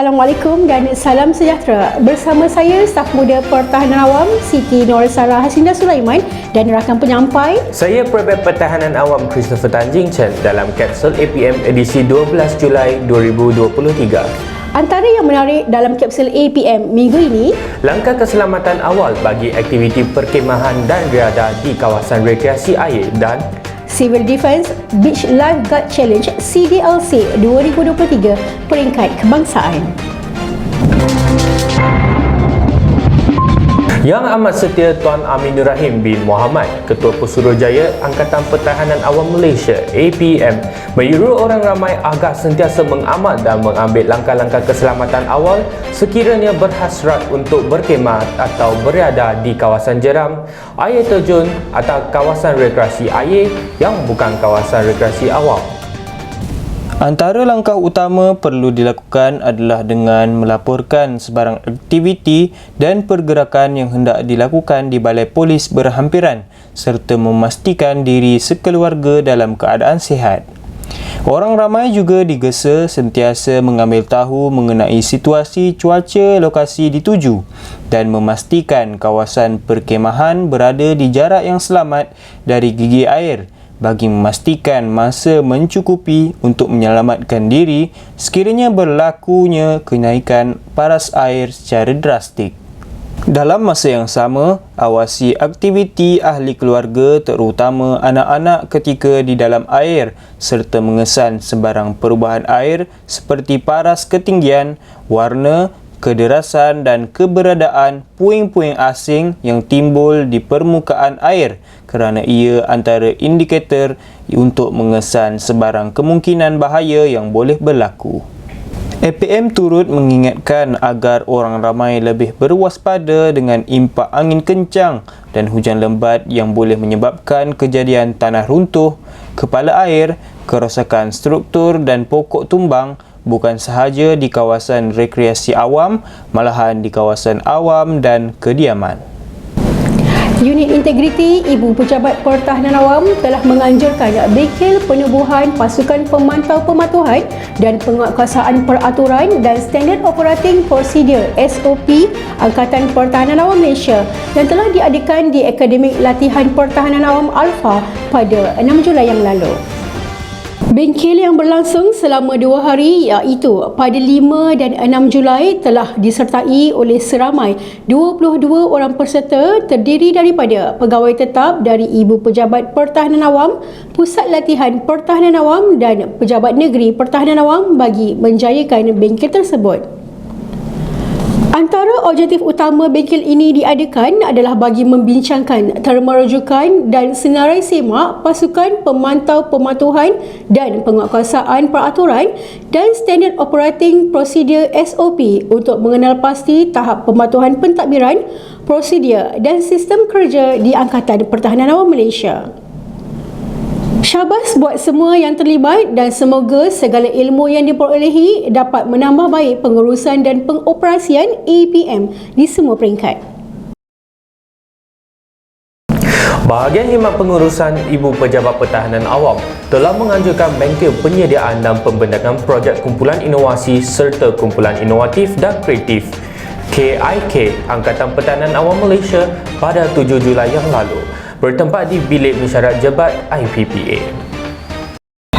Assalamualaikum dan salam sejahtera. Bersama saya, staf muda Pertahanan Awam Siti Norsara Hasinda Sulaiman dan rakan penyampai saya Prabet Pertahanan Awam Christopher Tan Jing Chen dalam Kapsul APM edisi 12 Julai 2023. Antara yang menarik dalam Kapsul APM minggu ini, langkah keselamatan awal bagi aktiviti perkemahan dan riadah di kawasan rekreasi air dan Civil Defence Beach Lifeguard Challenge CDLC 2023 peringkat kebangsaan. Yang Amat Setia Tuan Aminur Rahim bin Mohamad, Ketua Pesuruhjaya Angkatan Pertahanan Awam Malaysia APM, menyuruh orang ramai agar sentiasa mengamal dan mengambil langkah-langkah keselamatan awal sekiranya berhasrat untuk berkhemah atau berada di kawasan jeram, air terjun atau kawasan rekreasi air yang bukan kawasan rekreasi awam. Antara langkah utama perlu dilakukan adalah dengan melaporkan sebarang aktiviti dan pergerakan yang hendak dilakukan di balai polis berhampiran serta memastikan diri sekeluarga dalam keadaan sihat. Orang ramai juga digesa sentiasa mengambil tahu mengenai situasi cuaca lokasi dituju dan memastikan kawasan perkemahan berada di jarak yang selamat dari gigi air bagi memastikan masa mencukupi untuk menyelamatkan diri sekiranya berlakunya kenaikan paras air secara drastik. Dalam masa yang sama, awasi aktiviti ahli keluarga terutama anak-anak ketika di dalam air serta mengesan sebarang perubahan air seperti paras ketinggian, warna, kederasan dan keberadaan puing-puing asing yang timbul di permukaan air kerana ia antara indikator untuk mengesan sebarang kemungkinan bahaya yang boleh berlaku. APM turut mengingatkan agar orang ramai lebih berwaspada dengan impak angin kencang dan hujan lebat yang boleh menyebabkan kejadian tanah runtuh, kepala air, kerosakan struktur dan pokok tumbang bukan sahaja di kawasan rekreasi awam, malahan di kawasan awam dan kediaman. Unit Integriti Ibu Pejabat Pertahanan Awam telah menganjurkan bengkel penubuhan pasukan pemantau pematuhan dan penguatkuasaan peraturan dan Standard Operating Procedure SOP Angkatan Pertahanan Awam Malaysia yang telah diadakan di Akademik Latihan Pertahanan Awam Alpha pada 6 Julai yang lalu. Bengkel yang berlangsung selama 2 hari iaitu pada 5 dan 6 Julai telah disertai oleh seramai 22 orang peserta terdiri daripada pegawai tetap dari Ibu Pejabat Pertahanan Awam, Pusat Latihan Pertahanan Awam dan Pejabat Negeri Pertahanan Awam bagi menjayakan bengkel tersebut. Antara objektif utama bengkel ini diadakan adalah bagi membincangkan terma rujukan dan senarai semak pasukan pemantau pematuhan dan penguatkuasaan peraturan dan Standard Operating Procedure SOP untuk mengenal pasti tahap pematuhan pentadbiran, prosedur dan sistem kerja di Angkatan Pertahanan Awam Malaysia. Syabas buat semua yang terlibat dan semoga segala ilmu yang diperolehi dapat menambah baik pengurusan dan pengoperasian APM di semua peringkat. Bahagian Khidmat Pengurusan Ibu Pejabat Pertahanan Awam telah menganjurkan bengkel penyediaan dan pembendakan projek kumpulan inovasi serta kumpulan inovatif dan kreatif KIK Angkatan Pertahanan Awam Malaysia pada 7 Julai yang lalu bertempat di Bilik Mesyuarat Jebat IPPA.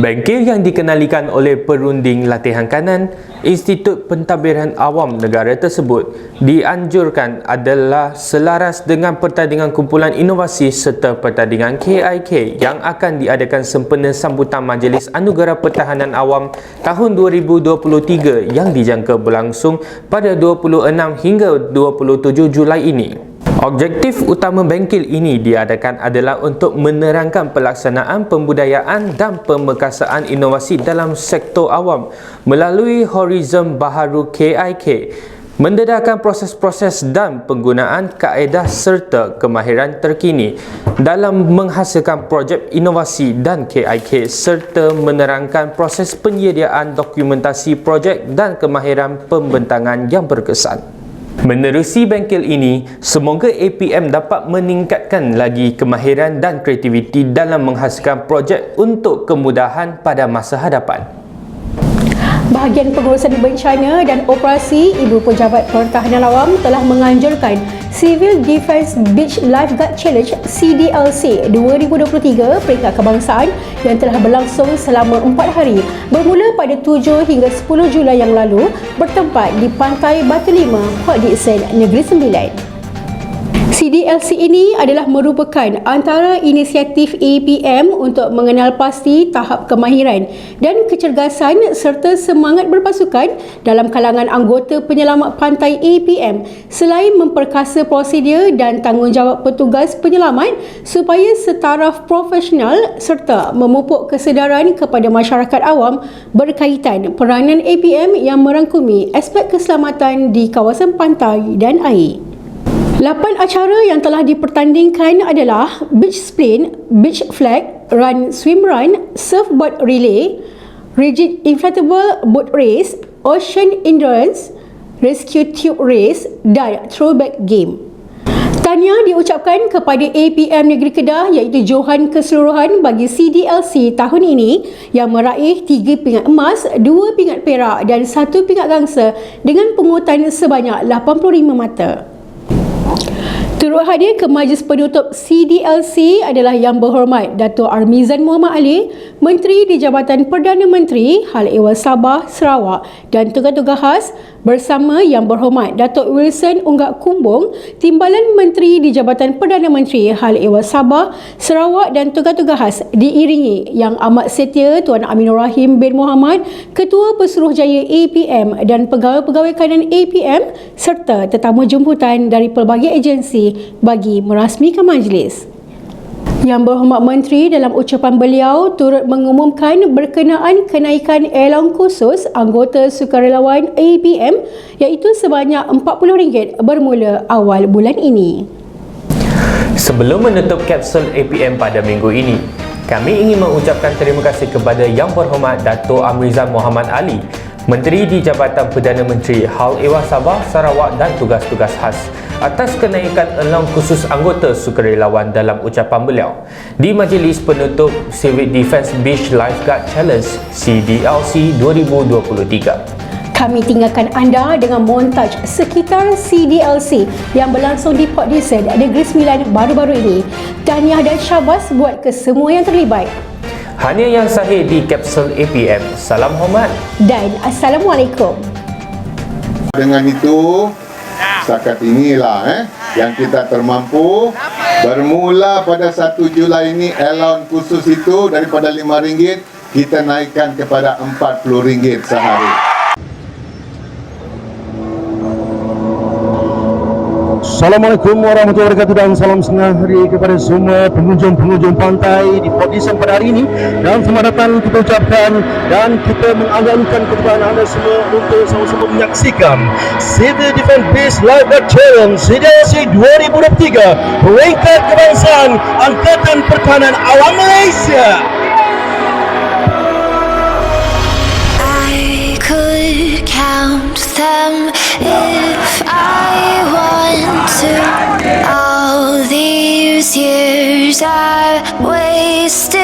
Bengkel yang dikenalikan oleh Perunding Latihan Kanan Institut Pentadbiran Awam Negara tersebut dianjurkan adalah selaras dengan pertandingan kumpulan inovasi serta pertandingan KIK yang akan diadakan sempena sambutan Majlis Anugerah Pertahanan Awam tahun 2023 yang dijangka berlangsung pada 26 hingga 27 Julai ini. Objektif utama bengkel ini diadakan adalah untuk menerangkan pelaksanaan pembudayaan dan pemekasaan inovasi dalam sektor awam melalui Horizon Baharu KIK, mendedahkan proses-proses dan penggunaan kaedah serta kemahiran terkini dalam menghasilkan projek inovasi dan KIK serta menerangkan proses penyediaan dokumentasi projek dan kemahiran pembentangan yang berkesan. Menerusi bengkel ini, semoga APM dapat meningkatkan lagi kemahiran dan kreativiti dalam menghasilkan projek untuk kemudahan pada masa hadapan. Bahagian Pengurusan Bencana dan Operasi Ibu Pejabat Pertahanan Awam telah menganjurkan Civil Defence Beach Lifeguard Challenge CDLC 2023 peringkat kebangsaan yang telah berlangsung selama 4 hari bermula pada 7 hingga 10 Julai yang lalu bertempat di Pantai Batu Lima, Port Dickson, Negeri Sembilan. CDLC ini adalah merupakan antara inisiatif APM untuk mengenal pasti tahap kemahiran dan kecergasan serta semangat berpasukan dalam kalangan anggota penyelamat pantai APM selain memperkasa prosedur dan tanggungjawab petugas penyelamat supaya setaraf profesional serta memupuk kesedaran kepada masyarakat awam berkaitan peranan APM yang merangkumi aspek keselamatan di kawasan pantai dan air. 8 acara yang telah dipertandingkan adalah Beach Sprint, Beach Flag, Run Swim Run, Surfboard Relay, Rigid Inflatable Boat Race, Ocean Endurance, Rescue Tube Race dan Throwback Game. Tahniah diucapkan kepada APM Negeri Kedah iaitu Johan keseluruhan bagi CDLC tahun ini yang meraih 3 pingat emas, 2 pingat perak dan 1 pingat gangsa dengan pungutan sebanyak 85 mata. Turut hadir ke majlis penutup CDLC adalah Yang Berhormat Dato' Armizan Muhammad Ali, Menteri di Jabatan Perdana Menteri Hal Ehwal Sabah, Sarawak dan tugas-tugas khas bersama Yang Berhormat Dato' Wilson Unggak Kumbung, Timbalan Menteri di Jabatan Perdana Menteri Hal Ehwal Sabah, Sarawak dan tugas-tugas khas diiringi Yang Amat Setia Tuan Aminur Rahim bin Muhammad, Ketua Pesuruhjaya APM dan pegawai-pegawai kanan APM serta tetamu jemputan dari pelbagai agensi bagi merasmikan majlis. Yang Berhormat Menteri dalam ucapan beliau turut mengumumkan berkenaan kenaikan allowance khusus anggota sukarelawan APM iaitu sebanyak RM40 bermula awal bulan ini. Sebelum menutup kapsul APM pada minggu ini, kami ingin mengucapkan terima kasih kepada Yang Berhormat Dato' Amrizan Muhammad Ali, Menteri di Jabatan Perdana Menteri Hal Ehwal Sabah, Sarawak dan tugas-tugas khas atas kenaikan allowance khusus anggota sukarelawan dalam ucapan beliau di majlis penutup Civil Defence Beach Lifeguard Challenge CDLC 2023. Kami tinggalkan anda dengan montaj sekitar CDLC yang berlangsung di Port Dickson, Negeri Sembilan baru-baru ini. Tahniah dan syabas buat kesemua yang terlibat. Hanya yang sahih di kapsul APM. Salam hormat Dan Assalamualaikum. Dengan itu, setakat inilah yang kita termampu. Bermula pada 1 Julai ini, allowance khusus itu daripada RM5 kita naikkan kepada RM40 sehari. Assalamualaikum warahmatullahi wabarakatuh dan salam setengah hari kepada semua pengunjung-pengunjung pantai di Port Dickson pada hari ini. Dan selamat datang kita ucapkan dan kita mengagungkan kepada anda semua untuk sama-sama menyaksikan Civil Defence Beach Lifeguard Challenge CDLC 2023 peringkat kebangsaan Angkatan Pertahanan Awam Malaysia. I could count them if I want to. All these years I wasted